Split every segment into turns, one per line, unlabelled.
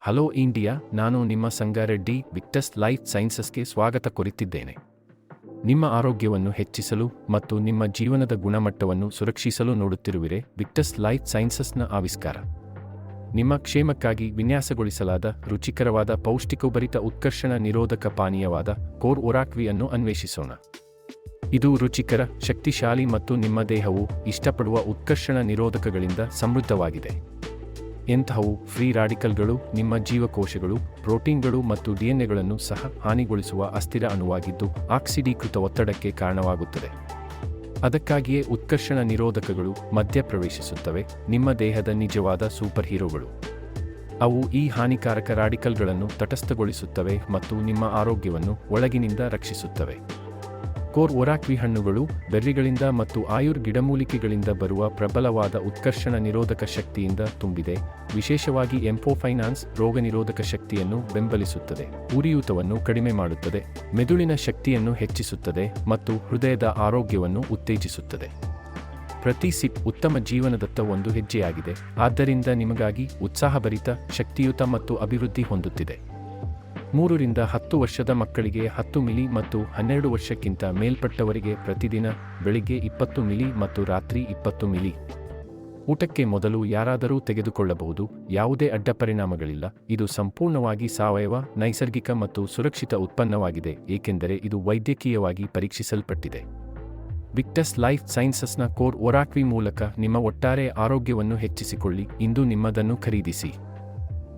Hello India, ನಾನು ನಿಮ್ಮ Sangareddy Victus life ಸೈನ್ಸಸ್ಗೆ ಸ್ವಾಗತ ಕೋರುತ್ತಿದ್ದೇನೆ. ನಿಮ್ಮ ಆರೋಗ್ಯವನ್ನು ಹೆಚ್ಚಿಸಲು ಮತ್ತು ನಿಮ್ಮ ಜೀವನದ ಗುಣಮಟ್ಟವನ್ನು ಸುರಕ್ಷಿಸಲು ನೋಡುತ್ತಿರುವಿರೆ ವಿಕ್ಟಸ್ ಲೈಫ್ ಸೈನ್ಸಸ್ನ ಆವಿಷ್ಕಾರ. ನಿಮ್ಮ ಕ್ಷೇಮಕ್ಕಾಗಿ ವಿನ್ಯಾಸಗೊಳಿಸಲಾದ ರುಚಿಕರವಾದ ಪೌಷ್ಟಿಕೋಭರಿತ ಉತ್ಕರ್ಷಣ ನಿರೋಧಕ ಪಾನೀಯವಾದ ಕೋರ್ ಒರಾಕ್ವಿ ಅನ್ನು ಅನ್ವೇಷಿಸೋಣ. ಇದು ರುಚಿಕರ, ಶಕ್ತಿಶಾಲಿ ಮತ್ತು ನಿಮ್ಮ ದೇಹವು ಇಷ್ಟಪಡುವ ಉತ್ಕರ್ಷಣ ನಿರೋಧಕಗಳಿಂದ ಸಮೃದ್ಧವಾಗಿದೆ. ಎಂತಹವು ಫ್ರೀ ರಾಡಿಕಲ್ಗಳು, ನಿಮ್ಮ ಜೀವಕೋಶಗಳು, ಪ್ರೋಟೀನ್ಗಳು ಮತ್ತು ಡಿಎನ್ಎಗಳನ್ನು ಸಹ ಹಾನಿಗೊಳಿಸುವ ಅಸ್ಥಿರ ಅಣುವಾಗಿದ್ದು ಆಕ್ಸಿಡೀಕೃತ ಒತ್ತಡಕ್ಕೆ ಕಾರಣವಾಗುತ್ತದೆ. ಅದಕ್ಕಾಗಿಯೇ ಉತ್ಕರ್ಷಣ ನಿರೋಧಕಗಳು ಮಧ್ಯಪ್ರವೇಶಿಸುತ್ತವೆ, ನಿಮ್ಮ ದೇಹದ ನಿಜವಾದ ಸೂಪರ್ ಹೀರೋಗಳು. ಅವು ಈ ಹಾನಿಕಾರಕ ರಾಡಿಕಲ್ಗಳನ್ನು ತಟಸ್ಥಗೊಳಿಸುತ್ತವೆ ಮತ್ತು ನಿಮ್ಮ ಆರೋಗ್ಯವನ್ನು ಒಳಗಿನಿಂದ ರಕ್ಷಿಸುತ್ತವೆ. ಕೋರ್ ಒರಾಕ್ವಿ ಹಣ್ಣುಗಳು ಬೆರ್ರಿಗಳಿಂದ ಮತ್ತು ಆಯುರ್ ಗಿಡಮೂಲಿಕೆಗಳಿಂದ ಬರುವ ಪ್ರಬಲವಾದ ಉತ್ಕರ್ಷಣ ನಿರೋಧಕ ಶಕ್ತಿಯಿಂದ ತುಂಬಿದೆ. ವಿಶೇಷವಾಗಿ ಎಂಪೋಫೈನಾನ್ಸ್ ರೋಗನಿರೋಧಕ ಶಕ್ತಿಯನ್ನು ಬೆಂಬಲಿಸುತ್ತದೆ, ಉರಿಯೂತವನ್ನು ಕಡಿಮೆ ಮಾಡುತ್ತದೆ, ಮೆದುಳಿನ ಶಕ್ತಿಯನ್ನು ಹೆಚ್ಚಿಸುತ್ತದೆ ಮತ್ತು ಹೃದಯದ ಆರೋಗ್ಯವನ್ನು ಉತ್ತೇಜಿಸುತ್ತದೆ. ಪ್ರತಿ ಸಿಪ್ ಉತ್ತಮ ಜೀವನದತ್ತ ಒಂದು ಹೆಜ್ಜೆಯಾಗಿದೆ, ಆದ್ದರಿಂದ ನಿಮಗಾಗಿ ಉತ್ಸಾಹಭರಿತ, ಶಕ್ತಿಯುತ ಮತ್ತು ಅಭಿವೃದ್ಧಿ ಹೊಂದುತ್ತಿದೆ. 3 ರಿಂದ 10 ವರ್ಷದ ಮಕ್ಕಳಿಗೆ 10 ಮಿಲಿ ಮತ್ತು 12 ವರ್ಷಕ್ಕಿಂತ ಮೇಲ್ಪಟ್ಟವರಿಗೆ ಪ್ರತಿದಿನ ಬೆಳಿಗ್ಗೆ 20 ಮಿಲಿ ಮತ್ತು ರಾತ್ರಿ 20 ಮಿಲಿ. ಊಟಕ್ಕೆ ಮೊದಲು ಯಾರಾದರೂ ತೆಗೆದುಕೊಳ್ಳಬಹುದು, ಯಾವುದೇ ಅಡ್ಡಪರಿಣಾಮಗಳಿಲ್ಲ. ಇದು ಸಂಪೂರ್ಣವಾಗಿ ಸಾವಯವ, ನೈಸರ್ಗಿಕ ಮತ್ತು ಸುರಕ್ಷಿತ ಉತ್ಪನ್ನವಾಗಿದೆ ಏಕೆಂದರೆ ಇದು ವೈದ್ಯಕೀಯವಾಗಿ ಪರೀಕ್ಷಿಸಲ್ಪಟ್ಟಿದೆ. ವಿಕ್ಟಸ್ ಲೈಫ್ ಸೈನ್ಸಸ್ನ ಕೋರ್ ಒರಾಕ್ವಿ ಮೂಲಕ ನಿಮ್ಮ ಒಟ್ಟಾರೆ ಆರೋಗ್ಯವನ್ನು ಹೆಚ್ಚಿಸಿಕೊಳ್ಳಿ. ಇಂದು ನಿಮ್ಮದನ್ನು ಖರೀದಿಸಿ.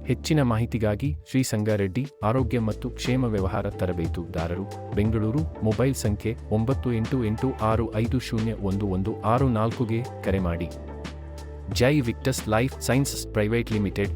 ಹೆಚ್ಚಿನ ಮಾಹಿತಿಗಾಗಿ ಶ್ರೀ ಸಂಗಾರೆಡ್ಡಿ ಆರೋಗ್ಯ ಮತ್ತು ಕ್ಷೇಮ ವ್ಯವಹಾರ ತರಬೇತುದಾರರು, ಬೆಂಗಳೂರು. ಮೊಬೈಲ್ ಸಂಖ್ಯೆ 9886501164ಗೆ ಕರೆ ಮಾಡಿ. Jai Victus life sciences private limited.